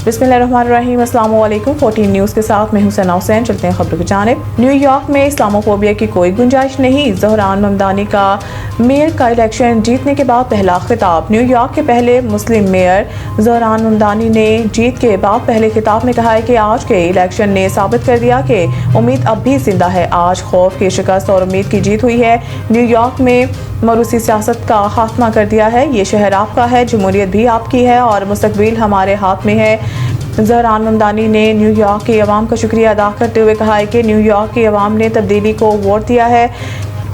बिस्मिल्लाहिर्रहमानिर्रहीम। अस्सलाम वालेकुम। 14 न्यूज़ के साथ मैं हूं सना हुसैन। चलते हैं खबरों की जानिब। न्यूयॉर्क में इस्लामोफोबिया की कोई गुंजाइश नहीं, ज़हरान ममदानी का मेयर का इलेक्शन जीतने के बाद पहला खिताब। न्यूयॉर्क के पहले मुस्लिम मेयर ज़हरान ममदानी ने जीत के बाद पहले खिताब में कहा है कि आज के इलेक्शन ने साबित कर दिया कि उम्मीद अब भी जिंदा है। आज खौफ की शिकस्त और उम्मीद की जीत हुई है। न्यूयॉर्क में मरूसी सियासत का खात्मा कर दिया है। ये शहर आपका है, जमहूरियत भी आपकी है और मुस्तकबिल हमारे हाथ में है। ज़हरान ममदानी ने न्यूयॉर्क की आवाम का शुक्रिया अदा करते हुए कहा है कि न्यूयॉर्क की आवाम ने तब्दीली को वोट दिया है।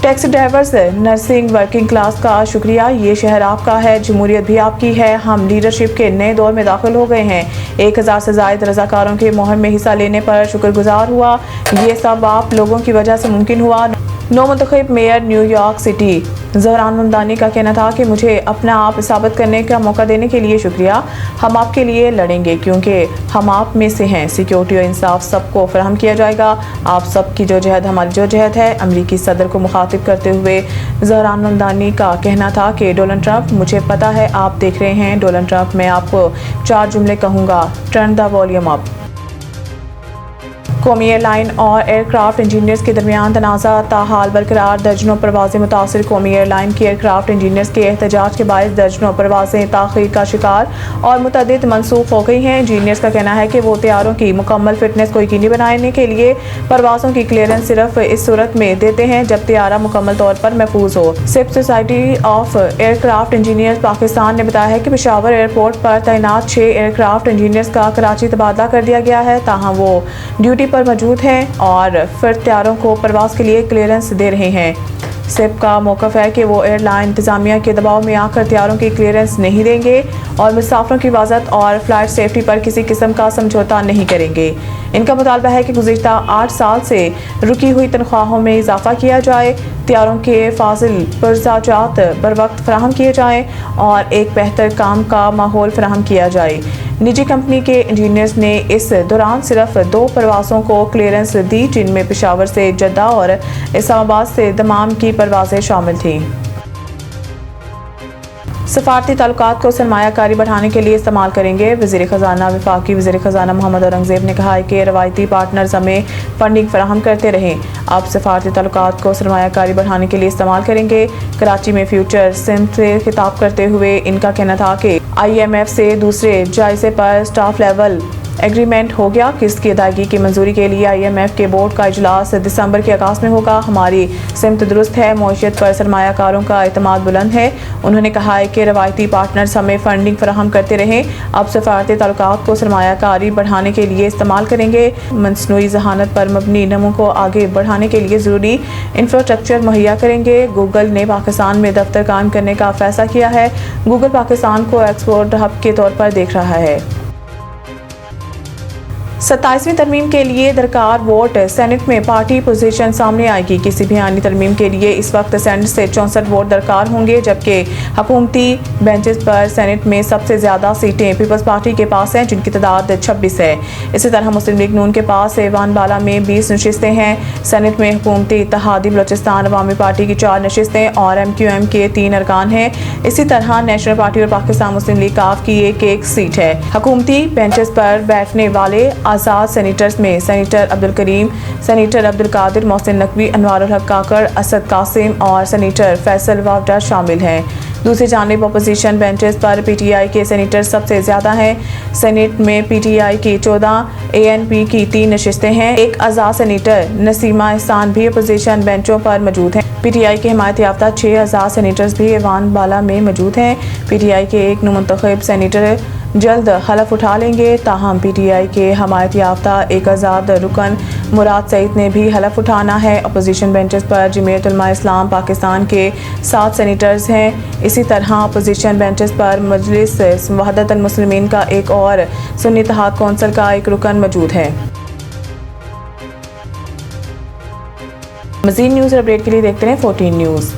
Taxi drivers, nursing, working class का शुक्रिया। ये शहर आपका है, जमहूरियत भी आपकी है। हम लीडरशिप के नए दौर में दाखिल हो गए हैं। 1000 से ज़ायद रज़ाकारों के मुहिम में हिस्सा लेने पर शुक्रगुजार हुआ। ये सब आप लोगों की वजह से मुमकिन हुआ। नौमुंतखब मेयर न्यूयॉर्क सिटी ज़हरान ममदानी का कहना था कि मुझे अपना आप साबित करने का मौका देने के लिए शुक्रिया। हम आपके लिए लड़ेंगे क्योंकि हम आप में से हैं। सिक्योरिटी और इंसाफ सबको फराहम किया जाएगा। आप सबकी जदोजहद हमारी जदोजहद है। अमरीकी सदर को मुखातिब करते हुए ज़हरान ममदानी का कहना था कि डोनाल्ड ट्रंप, मुझे पता है आप देख रहे हैं डोनाल्ड ट्रंप, मैं आपको 4 जुमले कहूँगा, टर्न द वॉल्यूम अप। कौमी एयरलाइन और एयरक्राफ्ट इंजीनियर्स के दरमियान तनाज़ा ताहाल बरकरार। दर्जनों परवाज़ें मुतासिर। कौमी एयरलाइन की एयरक्राफ्ट इंजीनियर्स के एहतजाज के बायस दर्जनों परवाज़ें ताख़ीर का शिकार और मुतअद्दिद मनसूख हो गई हैं। इंजीनियर्स का कहना है कि वो तैयारों की मुकम्मल फिटनेस को यकीनी बनाने के लिए परवाज़ों की क्लियरेंस सिर्फ इस सूरत में देते हैं जब तैयारा मुकम्मल तौर पर महफूज हो। सिप society of aircraft engineers Pakistan ने बताया है कि पेशावर एयरपोर्ट पर तैनात 6 एयरक्राफ्ट इंजीनियर्स का कराची तबादला कर दिया गया है। ताहम वो ड्यूटी पर मौजूद हैं और फिर तैयारों को परवाज़ के लिए क्लियरेंस दे रहे हैं। सिप का मौक़िफ़ है कि वो एयरलाइन इंतज़ामिया के दबाव में आकर तैयारों की क्लियरेंस नहीं देंगे और मुसाफिरों की हिफाजत और फ्लाइट सेफ्टी पर किसी किस्म का समझौता नहीं करेंगे। इनका मुतालबा है कि गुज़िश्ता 8 साल से रुकी हुई तनख्वाहों में इजाफा किया जाए, तैयारों के फाजिल पुरज़ाजात बर वक्त फराहम किए जाएँ और एक बेहतर काम का माहौल फराहम किया जाए। निजी कंपनी के इंजीनियर्स ने इस दौरान सिर्फ 2 परवाज़ों को क्लियरेंस दी, जिनमें पेशावर से जद्दा और इस्लामाबाद से दमाम की परवाज़ें शामिल थीं। सफारती ताल्लुकात को सरमायाकारी बढ़ाने के लिए इस्तेमाल करेंगे। वज़ीर ख़ज़ाना वफाकी वज़ीर ख़ज़ाना मोहम्मद औरंगज़ेब ने कहा है कि रवायती पार्टनर्स हमें फंडिंग फराहम करते रहें, अब सफारती ताल्लुकात को सरमायाकारी बढ़ाने के लिए इस्तेमाल करेंगे। कराची में फ्यूचर सिम से खिताब करते हुए इनका कहना था कि IMF से दूसरे जायजे पर स्टाफ लेवल एग्रीमेंट हो गया। किस्त की अदायगी की मंजूरी के लिए IMF के बोर्ड का इजलास दिसंबर के आगाज़ में होगा। हमारी सिमत दुरुस्त है, मईशत पर सरमायाकारों का एतमाद बुलंद है। उन्होंने कहा है कि रवायती पार्टनर्स हमें फंडिंग फराहम करते रहें, अब सफारती ताल्लुकात को सरमायाकारी बढ़ाने के लिए इस्तेमाल करेंगे। मसनूई ज़हानत पर मबनी नमो को आगे बढ़ाने के लिए ज़रूरी इंफ्रास्ट्रक्चर मुहैया करेंगे। गूगल ने पाकिस्तान में दफ्तर कायम करने का फैसला किया है। गूगल पाकिस्तान को एक्सपोर्ट हब के तौर पर देख रहा है। 27वीं तरमीम के लिए दरकार वोट। सेनेट में पार्टी पोजीशन सामने आएगी। किसी भी आनी तरमीम के लिए इस वक्त सेनेट से 64 वोट दरकार होंगे, जबकि हुकूमती बेंचेस पर सेनेट में सबसे ज़्यादा सीटें पीपल्स पार्टी के पास हैं, जिनकी तादाद 26 है। इसी तरह मुस्लिम लीग नून के पास ऐवान बाला में 20 नशिस्तें हैं। सेनेट में हुकूमती इत्तेहादी बलोचिस्तान अवामी पार्टी की 4 नशिस्तें और MQM के 3 अरकान हैं। इसी तरह नेशनल पार्टी और पाकिस्तान मुस्लिम लीग काफ की एक सीट है। हुकूमती बेंचेस पर बैठने वाले आज़ाद सेनेटर्स में सेनेटर अब्दुल करीम, सेनेटर अब्दुल कादिर, मोहसिन नकवी, अनवारुल हक काकड़, असद कासिम और सेनेटर फैसल वावडा शामिल हैं। दूसरी जानिब अपोजिशन बेंचेस पर PTI के सेनेटर सबसे ज़्यादा हैं। सेनेट में PTI की 14, ANP की 3 नशिस्तें हैं। एक आज़ाद सेनेटर नसीमा एहसान भी अपोजिशन बेंचों पर मौजूद हैं। PTI के हिमायत याफ्ता 6 आज़ाद सेनेटर्स भी ऐवान बाला में मौजूद हैं। PTI के एक नुमंतखब सेनेटर जल्द हलफ उठा लेंगे। ताहम PTI के हमायत याफ्ता एक आज़ाद रुकन मुराद सईद ने भी हलफ उठाना है। अपोजिशन बेंचेस पर जमीयत उलमा इस्लाम पाकिस्तान के 7 सेनेटर्स हैं। इसी तरह अपोजिशन बेंचेस पर मजलिस वहदतुल मुस्लिमीन का एक और सुन्नी इत्तेहाद कौंसिल का एक रुकन मौजूद है। मज़ीद न्यूज़ अपडेट के लिए देखते रहें 14 न्यूज़।